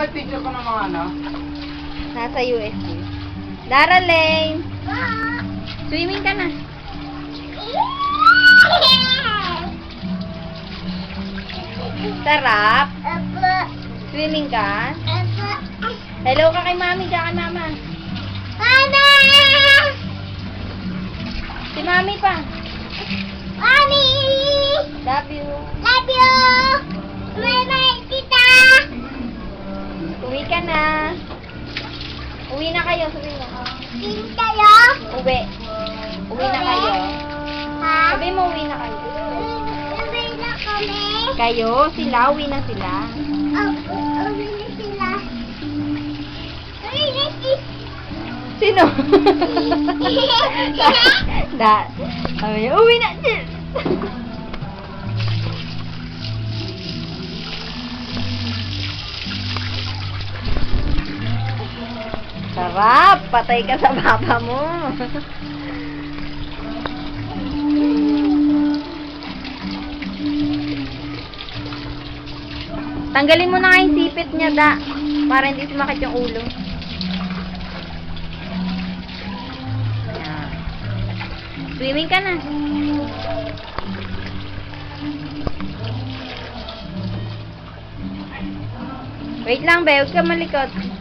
picture ko ng mga ano? Nasa USB. Darling! Swimming ka na. Sarap. Swimming ka. Hello ka kay mami, diyan kay mama. Mama! Si mami pa. Mami! Love you. Love you! Bye-bye, tita! Uwi ka na. Uwi na kayo, sabi mo. Tita yo? Uwi. Uwi na kayo. Ha? Sabi mo, uwi na kayo. Uwi na kami? Kayo, sila, uwi na sila. Uwi na sila. Uwi na sila. Sino? Sabi niya, uwi na. Sarap! Patay ka sa papa mo. Tanggalin mo na nga yung sipit niya, da. Para hindi sumakit yung ulo. Yan. Swimming ka na. Wait lang, be. Huwag ka malikot.